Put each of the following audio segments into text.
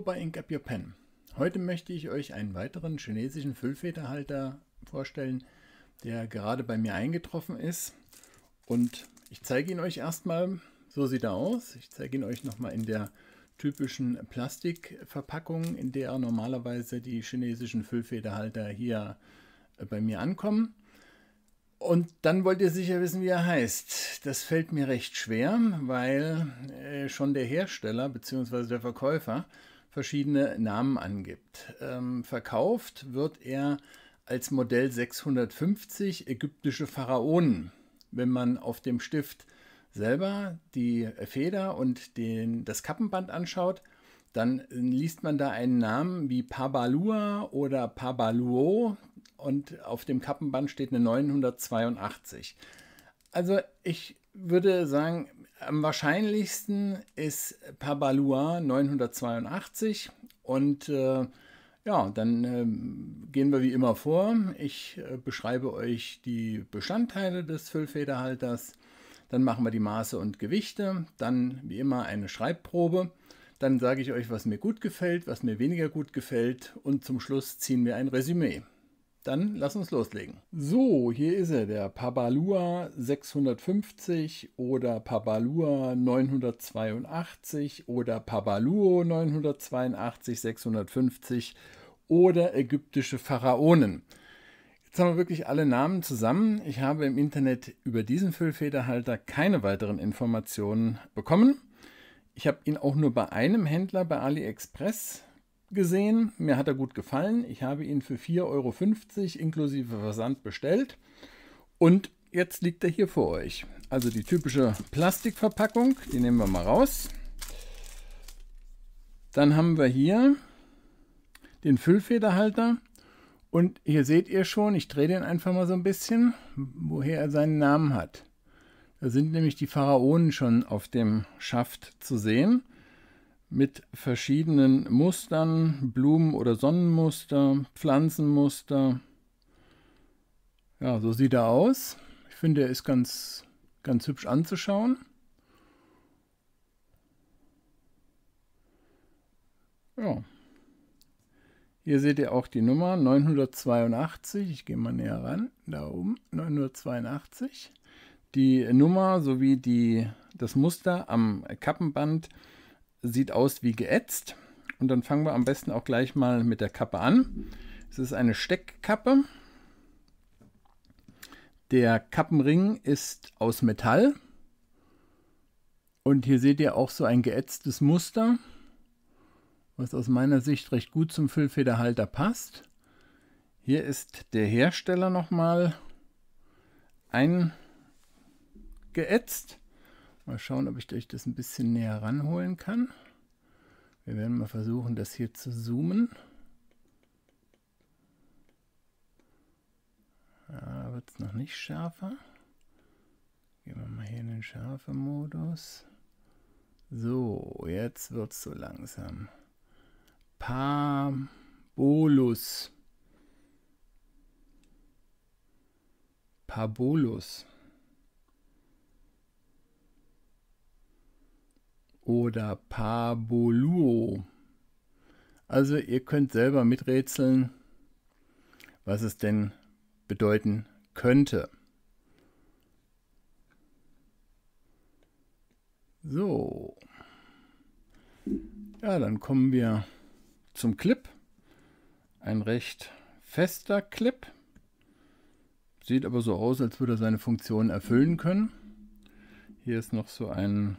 Hallo bei Ink Up Your Pen. Heute möchte ich euch einen weiteren chinesischen Füllfederhalter vorstellen, der gerade bei mir eingetroffen ist. Und ich zeige ihn euch erstmal. So sieht er aus. Ich zeige ihn euch nochmal in der typischen Plastikverpackung, in der normalerweise die chinesischen Füllfederhalter hier bei mir ankommen. Und dann wollt ihr sicher wissen, wie er heißt. Das fällt mir recht schwer, weil schon der Hersteller bzw. der Verkäufer verschiedene Namen angibt. Verkauft wird er als Modell 650 ägyptische Pharaonen. Wenn man auf dem Stift selber die Feder und das Kappenband anschaut, dann liest man da einen Namen wie Pabalua oder Pabaluo und auf dem Kappenband steht eine 982. Also ich würde sagen, am wahrscheinlichsten ist Pabalua 982 und ja, dann gehen wir wie immer vor. Ich beschreibe euch die Bestandteile des Füllfederhalters, dann machen wir die Maße und Gewichte, dann wie immer eine Schreibprobe. Dann sage ich euch, was mir gut gefällt, was mir weniger gut gefällt und zum Schluss ziehen wir ein Resümee. Dann lass uns loslegen. So, hier ist er, der Pabalua 650 oder Pabalua 982 oder Pabaluo 982, 650 oder ägyptische Pharaonen. Jetzt haben wir wirklich alle Namen zusammen. Ich habe im Internet über diesen Füllfederhalter keine weiteren Informationen bekommen. Ich habe ihn auch nur bei einem Händler bei AliExpress gesehen. Mir hat er gut gefallen. Ich habe ihn für 4,50 € inklusive Versand bestellt. Und jetzt liegt er hier vor euch. Also die typische Plastikverpackung, die nehmen wir mal raus. Dann haben wir hier den Füllfederhalter. Und hier seht ihr schon, ich drehe den einfach mal so ein bisschen, woher er seinen Namen hat. Da sind nämlich die Pharaonen schon auf dem Schaft zu sehen, mit verschiedenen Mustern, Blumen- oder Sonnenmuster, Pflanzenmuster. Ja, so sieht er aus. Ich finde, er ist ganz hübsch anzuschauen. Ja. Hier seht ihr auch die Nummer 982. Ich gehe mal näher ran, da oben, 982. Die Nummer sowie das Muster am Kappenband sieht aus wie geätzt. Und dann fangen wir am besten auch gleich mal mit der Kappe an. Es ist eine Steckkappe. Der Kappenring ist aus Metall. Und hier seht ihr auch so ein geätztes Muster, was aus meiner Sicht recht gut zum Füllfederhalter passt. Hier ist der Hersteller nochmal eingeätzt. Mal schauen, ob ich euch das ein bisschen näher ranholen kann. Wir werden mal versuchen, das hier zu zoomen. Da wird es noch nicht schärfer. Gehen wir mal hier in den Schärfe-Modus. So, jetzt wird es so langsam. Pabolus. Oder Paboluo. Also ihr könnt selber miträtseln, was es denn bedeuten könnte. So. Ja, dann kommen wir zum Clip. Ein recht fester Clip. Sieht aber so aus, als würde er seine Funktion erfüllen können. Hier ist noch so ein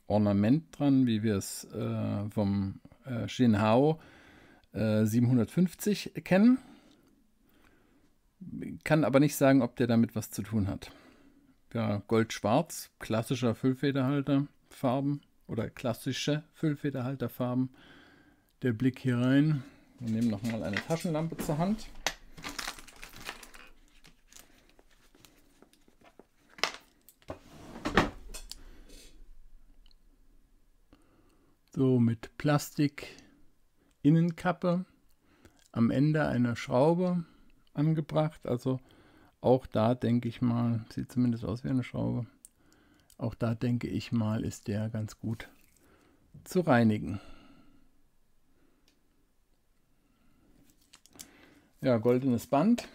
Ornament dran, wie wir es vom Jinhao 750 kennen. Kann aber nicht sagen, ob der damit was zu tun hat. Ja, Gold-Schwarz, klassischer Füllfederhalterfarben oder klassische Füllfederhalterfarben. Der Blick hier rein. Wir nehmen nochmal eine Taschenlampe zur Hand. So mit Plastik-Innenkappe, am Ende eine Schraube angebracht. Also auch da denke ich mal, sieht zumindest aus wie eine Schraube. Auch da denke ich mal, ist der ganz gut zu reinigen. Ja, goldenes Band.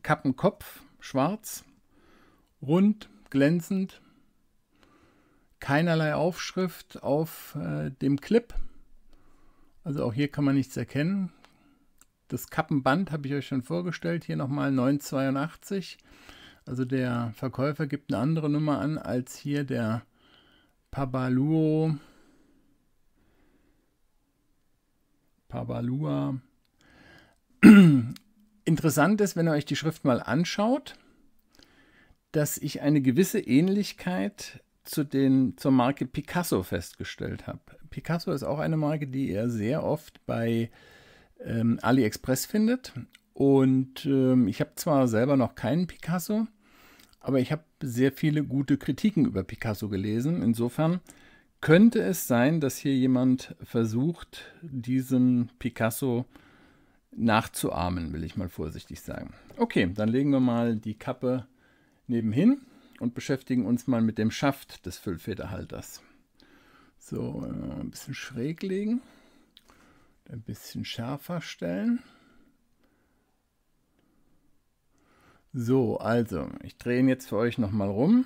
Kappenkopf, schwarz, rund, glänzend. Keinerlei Aufschrift auf dem Clip. Also auch hier kann man nichts erkennen. Das Kappenband habe ich euch schon vorgestellt. Hier nochmal 982. Also der Verkäufer gibt eine andere Nummer an als hier der Pabalua. Interessant ist, wenn ihr euch die Schrift mal anschaut, dass ich eine gewisse Ähnlichkeit zur Marke Picasso festgestellt habe. Picasso ist auch eine Marke, die ihr sehr oft bei AliExpress findet. Und ich habe zwar selber noch keinen Picasso, aber ich habe sehr viele gute Kritiken über Picasso gelesen. Insofern könnte es sein, dass hier jemand versucht, diesen Picasso nachzuahmen, will ich mal vorsichtig sagen. Okay, dann legen wir mal die Kappe nebenhin und beschäftigen uns mal mit dem Schaft des Füllfederhalters. So, ein bisschen schräg legen, ein bisschen schärfer stellen. So, also, ich drehe ihn jetzt für euch nochmal rum.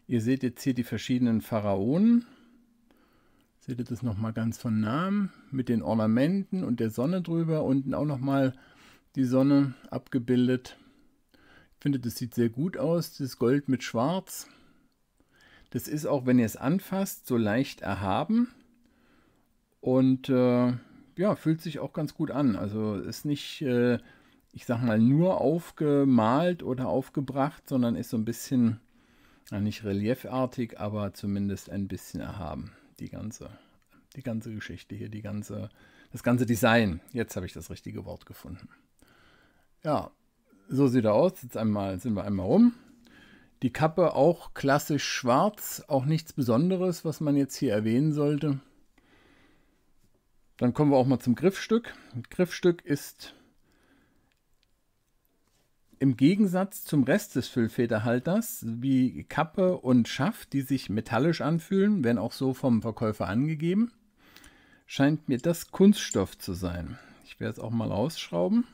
Ihr seht jetzt hier die verschiedenen Pharaonen. Seht ihr das nochmal ganz von nahem mit den Ornamenten und der Sonne drüber. Unten auch nochmal die Sonne abgebildet. Ich finde, das sieht sehr gut aus, das Gold mit Schwarz. Das ist auch, wenn ihr es anfasst, so leicht erhaben. Und ja, fühlt sich auch ganz gut an. Also ist nicht, ich sag mal, nur aufgemalt oder aufgebracht, sondern ist so ein bisschen, nicht reliefartig, aber zumindest ein bisschen erhaben. Die ganze Geschichte hier, das ganze Design. Jetzt habe ich das richtige Wort gefunden. Ja, so sieht er aus. Jetzt sind wir einmal rum. Die Kappe auch klassisch schwarz, auch nichts Besonderes, was man jetzt hier erwähnen sollte. Dann kommen wir auch mal zum Griffstück. Das Griffstück ist im Gegensatz zum Rest des Füllfederhalters wie Kappe und Schaft, die sich metallisch anfühlen, werden auch so vom Verkäufer angegeben, scheint mir das Kunststoff zu sein. Ich werde es auch mal rausschrauben.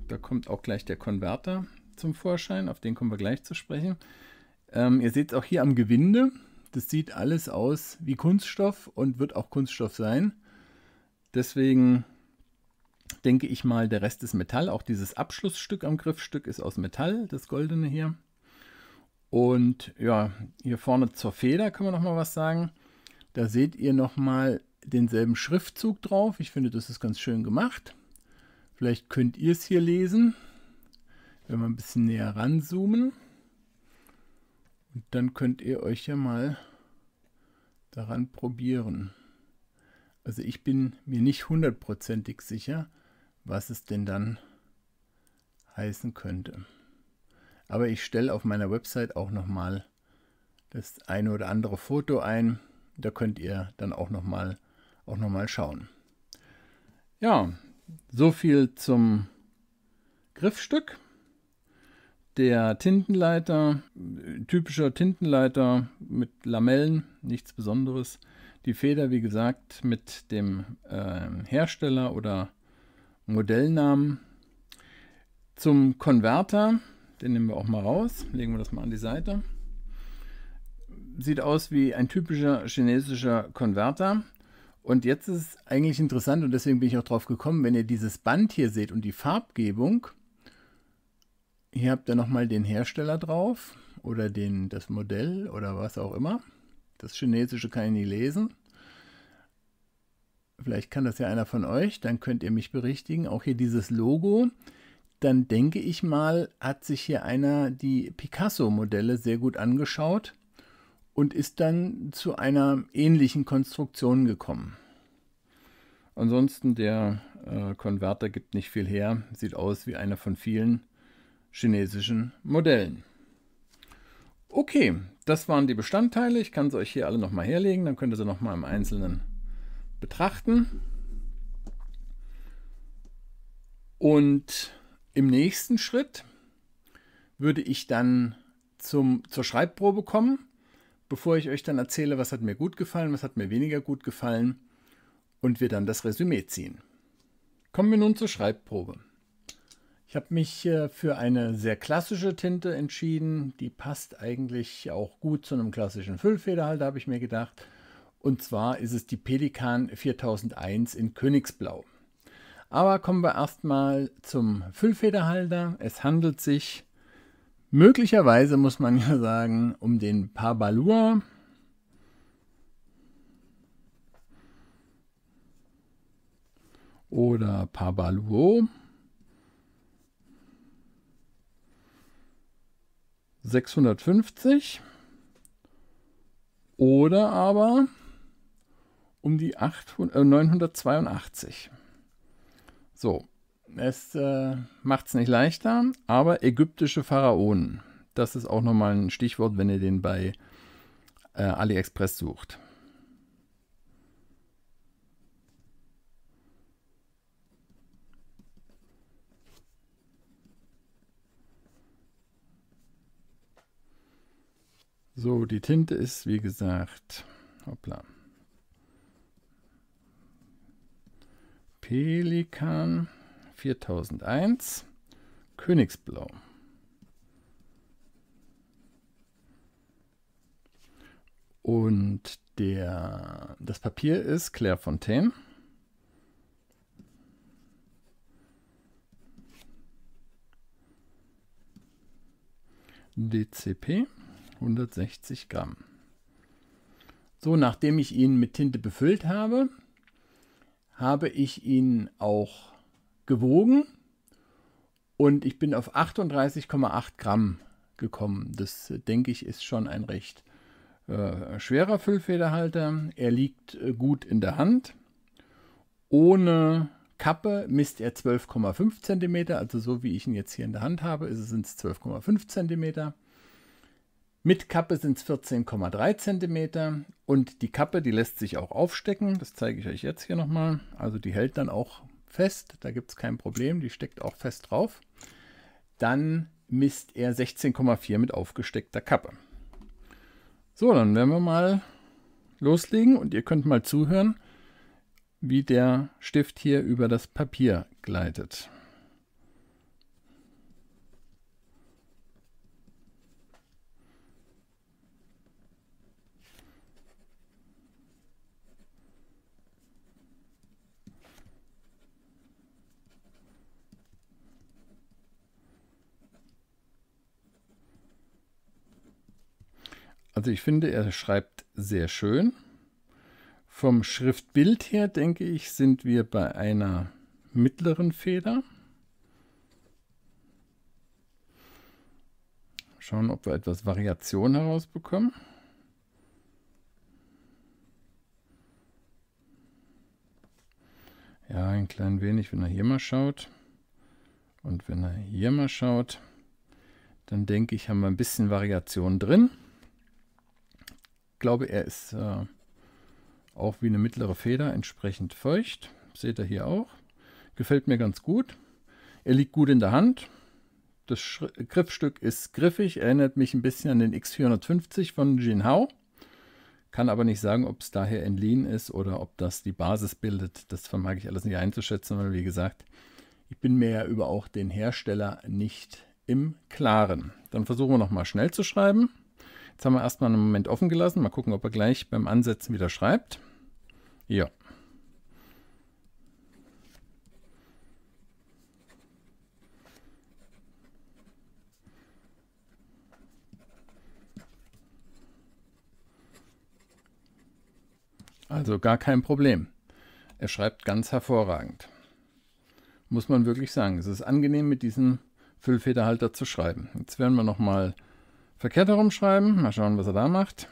Da kommt auch gleich der Konverter zum Vorschein, auf den kommen wir gleich zu sprechen. Ihr seht es auch hier am Gewinde. Das sieht alles aus wie Kunststoff und wird auch Kunststoff sein. Deswegen denke ich mal, der Rest ist Metall. Auch dieses Abschlussstück am Griffstück ist aus Metall, das goldene hier. Und ja, hier vorne zur Feder können wir noch mal was sagen. Da seht ihr noch mal denselben Schriftzug drauf. Ich finde, das ist ganz schön gemacht. Vielleicht könnt ihr es hier lesen, wenn wir ein bisschen näher ranzoomen. Und dann könnt ihr euch ja mal daran probieren. Also ich bin mir nicht hundertprozentig sicher, was es denn dann heißen könnte. Aber ich stelle auf meiner Website auch nochmal das eine oder andere Foto ein. Da könnt ihr dann auch nochmal schauen. Ja, so viel zum Griffstück. Der Tintenleiter, typischer Tintenleiter mit Lamellen, nichts Besonderes. Die Feder, wie gesagt, mit dem Hersteller oder Modellnamen. Zum Konverter, den nehmen wir auch mal raus, legen wir das mal an die Seite. Sieht aus wie ein typischer chinesischer Konverter. Und jetzt ist es eigentlich interessant und deswegen bin ich auch drauf gekommen, wenn ihr dieses Band hier seht und die Farbgebung. Hier habt ihr nochmal den Hersteller drauf oder das Modell oder was auch immer. Das Chinesische kann ich nicht lesen. Vielleicht kann das ja einer von euch, dann könnt ihr mich berichtigen. Auch hier dieses Logo. Dann denke ich mal, hat sich hier einer die Picasso-Modelle sehr gut angeschaut und ist dann zu einer ähnlichen Konstruktion gekommen. Ansonsten der Konverter gibt nicht viel her. Sieht aus wie einer von vielen chinesischen Modellen. Okay, das waren die Bestandteile. Ich kann sie euch hier alle nochmal herlegen, dann könnt ihr sie nochmal im Einzelnen betrachten. Und im nächsten Schritt würde ich dann zur Schreibprobe kommen, bevor ich euch dann erzähle, was hat mir gut gefallen, was hat mir weniger gut gefallen und wir dann das Resümee ziehen. Kommen wir nun zur Schreibprobe. Ich habe mich für eine sehr klassische Tinte entschieden. Die passt eigentlich auch gut zu einem klassischen Füllfederhalter, habe ich mir gedacht. Und zwar ist es die Pelikan 4001 in Königsblau. Aber kommen wir erstmal zum Füllfederhalter. Es handelt sich möglicherweise, muss man ja sagen, um den Parbalur. Oder Parbaluo 650 oder aber um die 982. So, es macht es nicht leichter, aber ägyptische Pharaonen. Das ist auch nochmal ein Stichwort, wenn ihr den bei AliExpress sucht. So, die Tinte ist, wie gesagt, hoppla, Pelikan 4001 Königsblau. Und das Papier ist Clairefontaine. DCP 160 Gramm. So, nachdem ich ihn mit Tinte befüllt habe, habe ich ihn auch gewogen und ich bin auf 38,8 Gramm gekommen. Das, denke ich, ist schon ein recht schwerer Füllfederhalter. Er liegt gut in der Hand. Ohne Kappe misst er 12,5 cm, also so wie ich ihn jetzt hier in der Hand habe, sind es 12,5 cm. Mit Kappe sind es 14,3 cm und die Kappe, die lässt sich auch aufstecken. Das zeige ich euch jetzt hier nochmal. Also die hält dann auch fest, da gibt es kein Problem, die steckt auch fest drauf. Dann misst er 16,4 mit aufgesteckter Kappe. So, dann werden wir mal loslegen und ihr könnt mal zuhören, wie der Stift hier über das Papier gleitet. Also ich finde, er schreibt sehr schön. Vom Schriftbild her, denke ich, sind wir bei einer mittleren Feder. Schauen, ob wir etwas Variation herausbekommen. Ja, ein klein wenig, wenn er hier mal schaut. Und wenn er hier mal schaut, dann denke ich, haben wir ein bisschen Variation drin. Ich glaube, er ist auch wie eine mittlere Feder entsprechend feucht. Seht ihr hier auch. Gefällt mir ganz gut. Er liegt gut in der Hand. Das Griffstück ist griffig, erinnert mich ein bisschen an den X450 von Jinhao. Kann aber nicht sagen, ob es daher entliehen ist oder ob das die Basis bildet. Das vermag ich alles nicht einzuschätzen, weil wie gesagt, ich bin mir ja über auch den Hersteller nicht im Klaren. Dann versuchen wir nochmal schnell zu schreiben. Jetzt haben wir erstmal einen Moment offen gelassen. Mal gucken, ob er gleich beim Ansetzen wieder schreibt. Ja. Also gar kein Problem. Er schreibt ganz hervorragend. Muss man wirklich sagen. Es ist angenehm, mit diesem Füllfederhalter zu schreiben. Jetzt werden wir nochmal verkehrt herum schreiben. Mal schauen, was er da macht.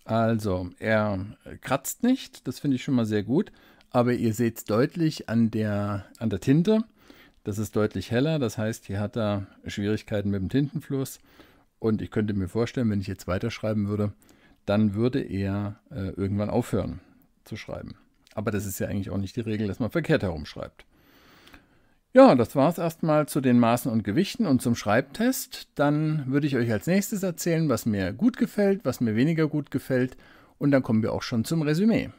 Also, er kratzt nicht, das finde ich schon mal sehr gut, aber ihr seht es deutlich an der Tinte, das ist deutlich heller, das heißt, hier hat er Schwierigkeiten mit dem Tintenfluss und ich könnte mir vorstellen, wenn ich jetzt weiterschreiben würde, dann würde er irgendwann aufhören zu schreiben. Aber das ist ja eigentlich auch nicht die Regel, dass man verkehrt herumschreibt. Ja, das war es erstmal zu den Maßen und Gewichten und zum Schreibtest. Dann würde ich euch als nächstes erzählen, was mir gut gefällt, was mir weniger gut gefällt. Und dann kommen wir auch schon zum Resümee.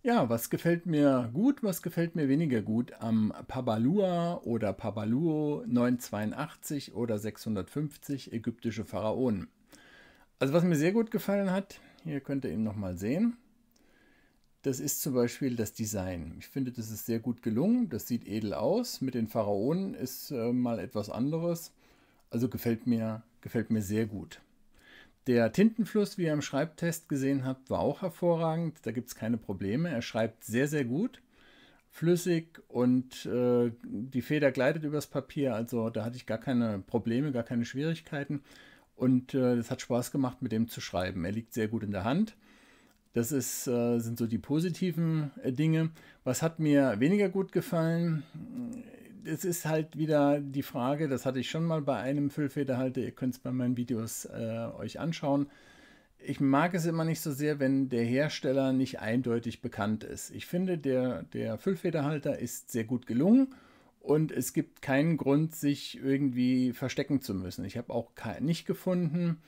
Ja, was gefällt mir gut, was gefällt mir weniger gut am Babalua oder Babaluo 982 oder 650 ägyptische Pharaonen? Also was mir sehr gut gefallen hat, hier könnt ihr ihn nochmal sehen, das ist zum Beispiel das Design. Ich finde, das ist sehr gut gelungen, das sieht edel aus. Mit den Pharaonen ist mal etwas anderes, also gefällt mir sehr gut. Der Tintenfluss, wie ihr im Schreibtest gesehen habt, war auch hervorragend. Da gibt es keine Probleme. Er schreibt sehr, sehr gut, flüssig und die Feder gleitet übers Papier. Also da hatte ich gar keine Probleme, gar keine Schwierigkeiten. Und es hat Spaß gemacht, mit dem zu schreiben. Er liegt sehr gut in der Hand. Das sind so die positiven Dinge. Was hat mir weniger gut gefallen? Es ist halt wieder die Frage, das hatte ich schon mal bei einem Füllfederhalter, ihr könnt es bei meinen Videos euch anschauen. Ich mag es immer nicht so sehr, wenn der Hersteller nicht eindeutig bekannt ist. Ich finde, der Füllfederhalter ist sehr gut gelungen und es gibt keinen Grund, sich irgendwie verstecken zu müssen. Ich habe auch nicht gefunden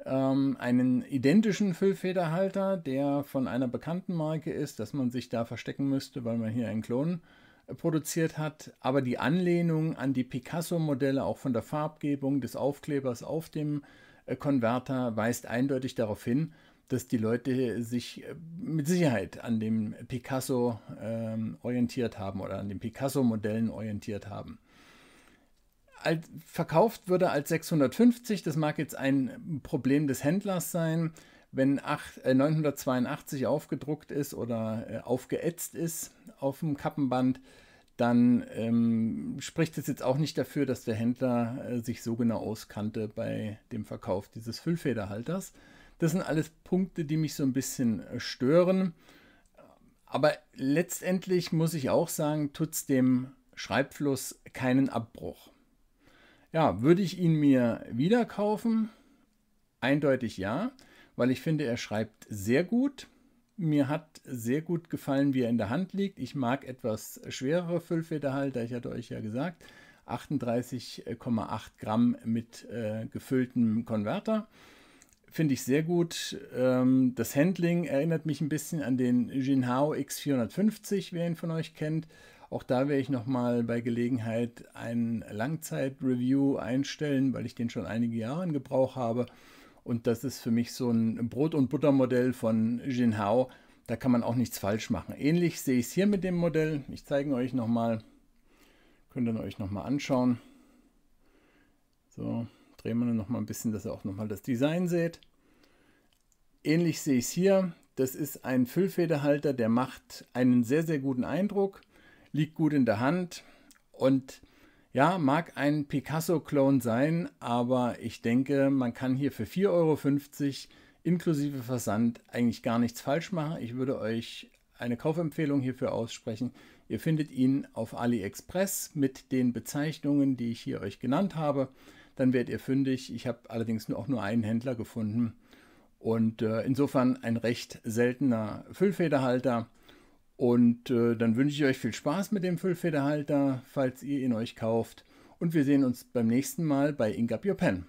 einen identischen Füllfederhalter, der von einer bekannten Marke ist, dass man sich da verstecken müsste, weil man hier einen Klon produziert hat, aber die Anlehnung an die Picasso-Modelle, auch von der Farbgebung des Aufklebers auf dem Konverter, weist eindeutig darauf hin, dass die Leute sich mit Sicherheit an dem Picasso orientiert haben oder an den Picasso-Modellen orientiert haben. Verkauft würde als 650, das mag jetzt ein Problem des Händlers sein, wenn 982 aufgedruckt ist oder aufgeätzt ist auf dem Kappenband, dann spricht es jetzt auch nicht dafür, dass der Händler sich so genau auskannte bei dem Verkauf dieses Füllfederhalters. Das sind alles Punkte, die mich so ein bisschen stören. Aber letztendlich muss ich auch sagen, tut es dem Schreibfluss keinen Abbruch. Ja, würde ich ihn mir wieder kaufen? Eindeutig ja, weil ich finde, er schreibt sehr gut. Mir hat sehr gut gefallen, wie er in der Hand liegt. Ich mag etwas schwerere Füllfederhalter, ich hatte euch ja gesagt, 38,8 Gramm mit gefülltem Konverter. Finde ich sehr gut. Das Handling erinnert mich ein bisschen an den Jinhao X450, wer ihn von euch kennt. Auch da werde ich nochmal bei Gelegenheit ein Langzeit-Review einstellen, weil ich den schon einige Jahre in Gebrauch habe. Und das ist für mich so ein Brot- und Buttermodell von Jinhao. Da kann man auch nichts falsch machen. Ähnlich sehe ich es hier mit dem Modell. Ich zeige euch nochmal. Könnt ihr euch nochmal anschauen. So, drehen wir nochmal ein bisschen, dass ihr auch nochmal das Design seht. Ähnlich sehe ich es hier. Das ist ein Füllfederhalter, der macht einen sehr, sehr guten Eindruck. Liegt gut in der Hand und ja, mag ein Picasso-Klon sein, aber ich denke, man kann hier für 4,50 € inklusive Versand eigentlich gar nichts falsch machen. Ich würde euch eine Kaufempfehlung hierfür aussprechen. Ihr findet ihn auf AliExpress mit den Bezeichnungen, die ich hier euch genannt habe. Dann werdet ihr fündig. Ich habe allerdings auch nur einen Händler gefunden und insofern ein recht seltener Füllfederhalter. Und dann wünsche ich euch viel Spaß mit dem Füllfederhalter, falls ihr ihn euch kauft. Und wir sehen uns beim nächsten Mal bei Ink Up Your Pen.